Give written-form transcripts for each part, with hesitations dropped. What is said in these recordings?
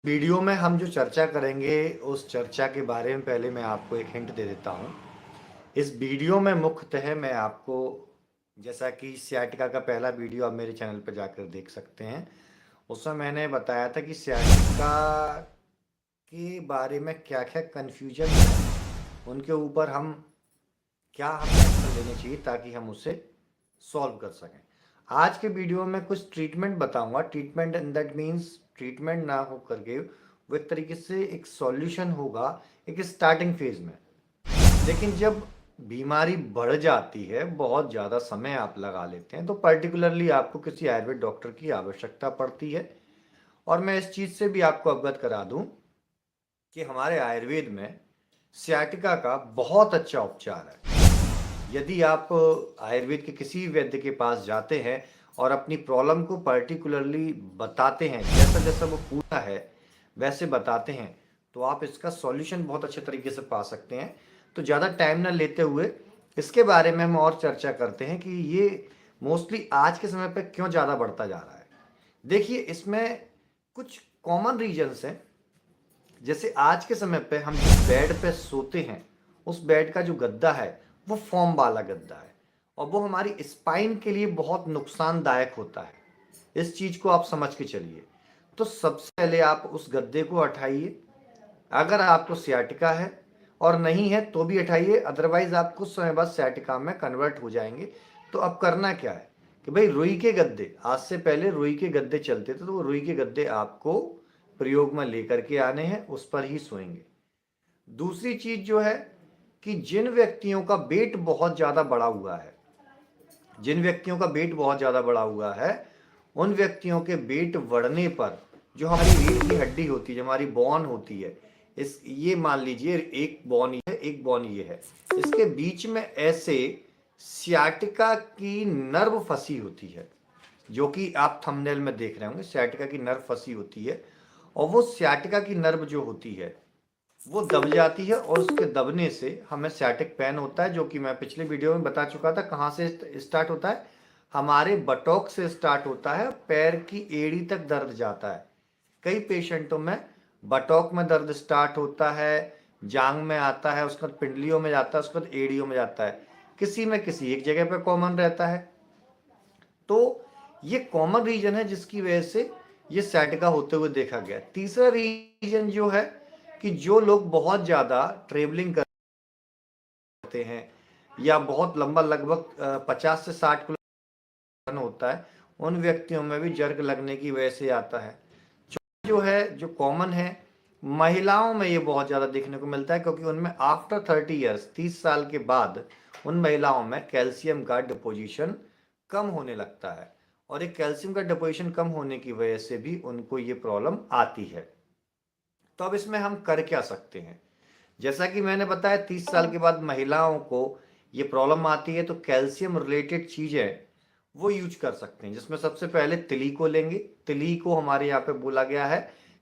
Video में हम जो चर्चा करेंगे उस चर्चा के बारे में पहले मैं आपको एक हिंट दे देता हूँ। इस वीडियो में मुख्यतः मैं आपको, जैसा कि सियाटिका का पहला वीडियो आप मेरे चैनल पर जाकर देख सकते हैं, उसमें मैंने बताया था कि सियाटिका के बारे में क्या क्या कन्फ्यूजन है, उनके ऊपर हम एक्शन लेने चाहिए ताकि हम उसे सॉल्व कर सकें। आज के वीडियो में कुछ ट्रीटमेंट बताऊंगा। Treatment in that means treatment ना हो करके वो एक तरीके से एक सॉल्यूशन होगा एक स्टार्टिंग फेज में। लेकिन जब बीमारी बढ़ जाती है, बहुत ज़्यादा समय आप लगा लेते हैं, तो पर्टिकुलरली आपको किसी आयुर्वेद डॉक्टर की आवश्यकता पड़ती है। और मैं इस चीज़ से भी आपको अवगत करा दूं कि हमारे आयुर्वेद में सियाटिका का बहुत अच्छा उपचार है। यदि आप आयुर्वेद के किसी वैद्य के पास जाते हैं और अपनी प्रॉब्लम को पर्टिकुलरली बताते हैं, जैसा जैसा वो पूछा है वैसे बताते हैं, तो आप इसका सॉल्यूशन बहुत अच्छे तरीके से पा सकते हैं। तो ज़्यादा टाइम ना लेते हुए इसके बारे में हम और चर्चा करते हैं कि ये मोस्टली आज के समय पे क्यों ज़्यादा बढ़ता जा रहा है। देखिए, इसमें कुछ कॉमन रीजंस हैं। जैसे आज के समय पे हम जिस बेड पे सोते हैं, उस बेड का जो गद्दा है वो फोम वाला गद्दा है, और वो हमारी स्पाइन के लिए बहुत नुकसानदायक होता है। इस चीज को आप समझ के चलिए। तो सबसे पहले आप उस गद्दे को हटाइए। अगर आपको सियाटिका है और नहीं है तो भी हटाइए, अदरवाइज आप कुछ समय बाद सियाटिका में कन्वर्ट हो जाएंगे। तो अब करना क्या है कि भाई, रुई के गद्दे, आज से पहले रुई के गद्दे चलते थे, तो वो रुई के गद्दे आपको प्रयोग में लेकर के आने हैं, उस पर ही सोएंगे। दूसरी चीज जो है कि जिन व्यक्तियों का वेट बहुत ज्यादा बढ़ा हुआ है, जिन व्यक्तियों का वेट बहुत ज्यादा बढ़ा हुआ है, उन व्यक्तियों के वेट बढ़ने पर जो हमारी रीढ़ की हड्डी होती है, जो हमारी बॉन होती है, इस ये मान लीजिए एक बॉन ये है, एक बॉन ये है, इसके बीच में ऐसे सियाटिका की नर्व फंसी होती है, जो कि आप थंबनेल में देख रहे होंगे। सियाटिका की नर्व फंसी होती है, और वो सियाटिका की नर्व जो होती है वो दब जाती है, और उसके दबने से हमें सियाटिक पेन होता है, जो कि मैं पिछले वीडियो में बता चुका था। कहाँ से स्टार्ट होता है? हमारे बटॉक से स्टार्ट होता है, पैर की एड़ी तक दर्द जाता है। कई पेशेंटों में बटॉक में दर्द स्टार्ट होता है, जांग में आता है, उसके बाद पिंडलियों में जाता है, उसके बाद एड़ियों में जाता है। किसी में किसी एक जगह पे कॉमन रहता है। तो ये कॉमन रीजन है जिसकी वजह से ये सैटिका होते हुए देखा गया। तीसरा रीजन जो है कि जो लोग बहुत ज़्यादा ट्रेवलिंग करते हैं, या बहुत लंबा, लगभग 50 से 60 किलोमीटर होता है, उन व्यक्तियों में भी जर्क लगने की वजह से आता है। जो है, जो कॉमन है, महिलाओं में ये बहुत ज़्यादा देखने को मिलता है, क्योंकि उनमें आफ्टर 30 ईयर्स, 30 साल के बाद उन महिलाओं में कैल्शियम का डिपोजिशन कम होने लगता है, और एक कैल्शियम का डिपोजिशन कम होने की वजह से भी उनको ये प्रॉब्लम आती है। तो अब इसमें हम कर क्या सकते हैं? जैसा कि मैंने बताया, 30 साल के बाद महिलाओं को ये प्रॉब्लम आती है, तो कैल्शियम रिलेटेड चीज़ें वो यूज कर सकते हैं, जिसमें सबसे पहले तिली को लेंगे। तिली को हमारे यहाँ पे बोला गया है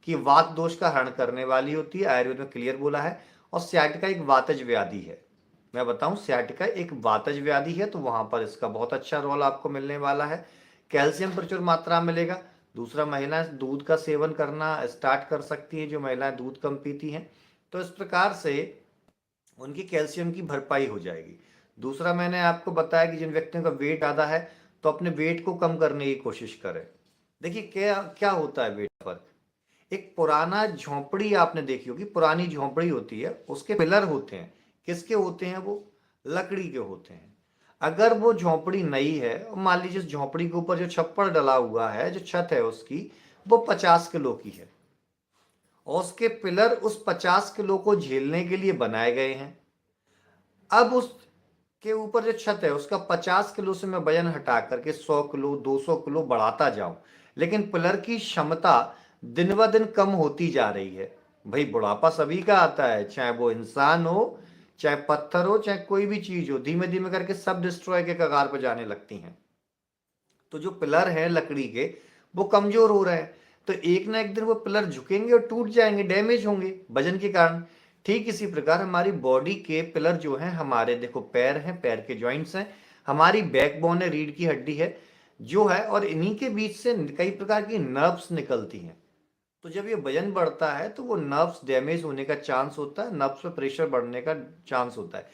कि वात दोष का हरण करने वाली होती है, आयुर्वेद में क्लियर बोला है। और सियाटिका एक वातज व्याधि है। मैं बताऊं, सियाटिका एक वातज व्याधि है, तो वहां पर इसका बहुत अच्छा रोल आपको मिलने वाला है। कैल्शियम प्रचुर मात्रा में मिलेगा। दूसरा, महिलाएं दूध का सेवन करना स्टार्ट कर सकती हैं, जो महिलाएं दूध कम पीती हैं, तो इस प्रकार से उनकी कैल्शियम की भरपाई हो जाएगी। दूसरा, मैंने आपको बताया कि जिन व्यक्तियों का वेट ज़्यादा है, तो अपने वेट को कम करने की कोशिश करें। देखिए, क्या क्या होता है वेट पर। एक पुराना झोंपड़ी आपने देखी होगी, पुरानी झोंपड़ी होती है, उसके पिलर होते हैं। किसके होते हैं वो? लकड़ी के होते हैं। अगर वो झोंपड़ी नई है, मान लीजिए उस झोंपड़ी के ऊपर जो छप्पर डला हुआ है, जो छत है उसकी, वो 50 किलो की है, और उसके पिलर उस 50 किलो को झेलने के लिए बनाए गए हैं। अब उसके ऊपर जो छत है, उसका 50 किलो से मैं वजन हटा करके 100 किलो, 200 किलो बढ़ाता जाऊं, लेकिन पिलर की क्षमता दिन ब दिन कम होती जा रही है। भाई, बुढ़ापा सभी का आता है, चाहे वो इंसान हो, चाहे पत्थर हो, चाहे कोई भी चीज हो, धीमे धीमे करके सब डिस्ट्रॉय के कगार पर जाने लगती हैं। तो जो पिलर है लकड़ी के, वो कमजोर हो रहे हैं, तो एक ना एक दिन वो पिलर झुकेंगे और टूट जाएंगे, डैमेज होंगे वजन के कारण। ठीक इसी प्रकार हमारी बॉडी के पिलर जो हैं, हमारे देखो पैर हैं, पैर के जॉइंट्स हैं, हमारी बैकबोन है, रीढ़ की हड्डी है जो है, और इन्हीं के बीच से कई प्रकार की नर्व्स निकलती हैं। तो जब ये वजन बढ़ता है तो वो नर्व्स डैमेज होने का चांस होता है, नर्व्स पे प्रेशर बढ़ने का चांस होता है।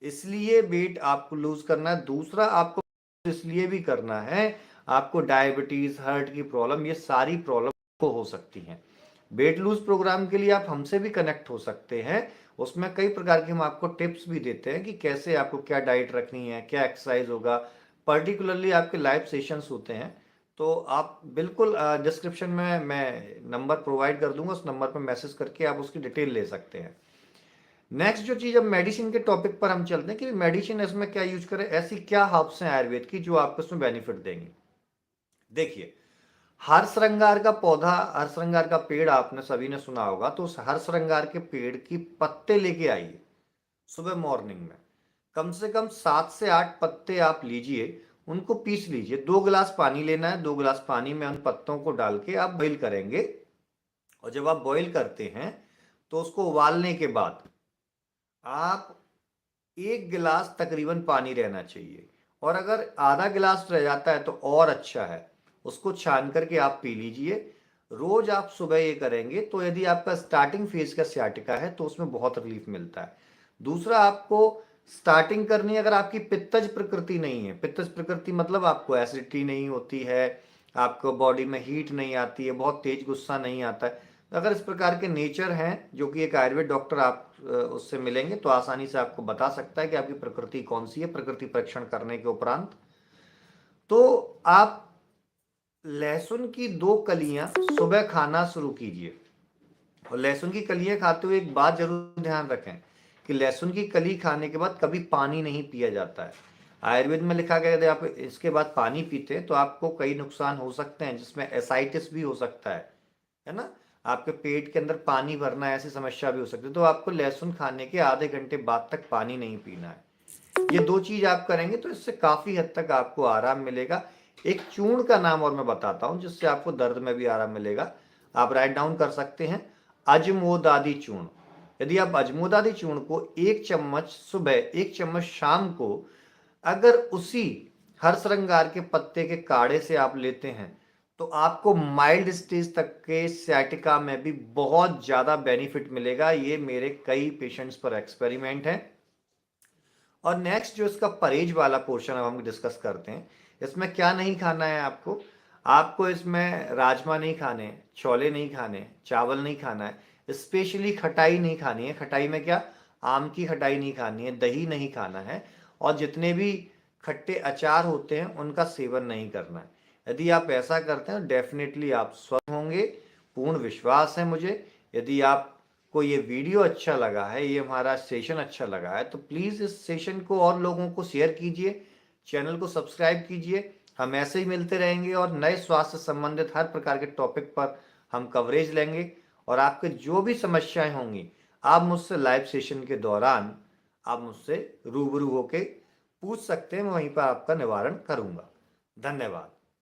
इसलिए वेट आपको लूज करना है। दूसरा, आपको इसलिए भी करना है, आपको डायबिटीज, हार्ट की प्रॉब्लम, ये सारी प्रॉब्लम को हो सकती हैं। वेट लूज प्रोग्राम के लिए आप हमसे भी कनेक्ट हो सकते हैं। उसमें कई प्रकार के हम आपको टिप्स भी देते हैं कि कैसे आपको क्या डाइट रखनी है, क्या एक्सरसाइज होगा, पर्टिकुलरली आपके लाइव सेशंस होते हैं। तो आप बिल्कुल डिस्क्रिप्शन में मैं नंबर प्रोवाइड कर दूंगा, उस नंबर पर मैसेज करके आप उसकी डिटेल ले सकते हैं। नेक्स्ट जो चीज, अब मेडिसिन के टॉपिक पर हम चलते हैं कि मेडिसिन इसमें क्या यूज करें, ऐसी क्या हर्ब्स हैं आयुर्वेद की जो आपको इसमें बेनिफिट देंगे। देखिए, हर श्रृंगार का पौधा, हर श्रृंगार का पेड़ आपने सभी ने सुना होगा, तो उस हर श्रृंगार के पेड़ की पत्ते लेके आइए सुबह मॉर्निंग में। कम से कम 7 से 8 पत्ते आप लीजिए, उनको पीस लीजिए। 2 गिलास पानी लेना है, 2 गिलास पानी में उन पत्तों को डाल के आप बॉइल करेंगे। और जब आप बॉइल करते हैं तो उसको उबालने के बाद आप 1 गिलास तकरीबन पानी रहना चाहिए। और अगर आधा गिलास रह जाता है तो और अच्छा है, उसको छान करके आप पी लीजिए। रोज आप सुबह ये करेंगे तो यदि आपका स्टार्टिंग फेज का सियाटिका है तो उसमें बहुत रिलीफ मिलता है। दूसरा, आपको स्टार्टिंग करनी है, अगर आपकी पित्तज प्रकृति नहीं है, पित्तज प्रकृति मतलब आपको एसिडिटी नहीं होती है, आपको बॉडी में हीट नहीं आती है, बहुत तेज गुस्सा नहीं आता है, अगर इस प्रकार के नेचर हैं, जो कि एक आयुर्वेद डॉक्टर आप उससे मिलेंगे तो आसानी से आपको बता सकता है कि आपकी प्रकृति कौन सी है, प्रकृति परीक्षण करने के उपरांत। तो आप लहसुन की 2 कलियां सुबह खाना शुरू कीजिए। और लहसुन की कलियां खाते हुए एक बात जरूर ध्यान रखें कि लहसुन की कली खाने के बाद कभी पानी नहीं पिया जाता है। आयुर्वेद में लिखा गया, यदि आप इसके बाद पानी पीते हैं तो आपको कई नुकसान हो सकते हैं, जिसमें एसाइटिस भी हो सकता है ना, आपके पेट के अंदर पानी भरना, ऐसी समस्या भी हो सकती है। तो आपको लहसुन खाने के आधे घंटे बाद तक पानी नहीं पीना है। ये 2 चीज आप करेंगे तो इससे काफी हद तक आपको आराम मिलेगा। एक चूर्ण का नाम और मैं बताता हूं जिससे आपको दर्द में भी आराम मिलेगा, आप राइट डाउन कर सकते हैं, अजमोदादी चूर्ण। यदि आप अजमोदादी चूर्ण को 1 चम्मच सुबह, 1 चम्मच शाम को, अगर उसी हर श्रृंगार के पत्ते के काढ़े से आप लेते हैं तो आपको माइल्ड स्टेज तक के सciatica में भी बहुत ज्यादा बेनिफिट मिलेगा। ये मेरे कई पेशेंट्स पर एक्सपेरिमेंट है। और नेक्स्ट जो इसका परहेज वाला पोर्शन अब हम डिस्कस करते हैं, इसमें क्या नहीं खाना है आपको। आपको इसमें राजमा नहीं खाने, छोले नहीं खाने, चावल नहीं खाना है, स्पेशली खटाई नहीं खानी है। खटाई में क्या, आम की खटाई नहीं खानी है, दही नहीं खाना है, और जितने भी खट्टे अचार होते हैं उनका सेवन नहीं करना है। यदि आप ऐसा करते हैं डेफिनेटली आप स्वस्थ होंगे, पूर्ण विश्वास है मुझे। यदि आप को ये वीडियो अच्छा लगा है, ये हमारा सेशन अच्छा लगा है, तो प्लीज़ इस सेशन को और लोगों को शेयर कीजिए, चैनल को सब्सक्राइब कीजिए। हम ऐसे ही मिलते रहेंगे और नए स्वास्थ्य संबंधित हर प्रकार के टॉपिक पर हम कवरेज लेंगे। और आपके जो भी समस्याएं होंगी, आप मुझसे लाइव सेशन के दौरान आप मुझसे रूबरू होके पूछ सकते हैं, मैं वहीं पर आपका निवारण करूंगा। धन्यवाद।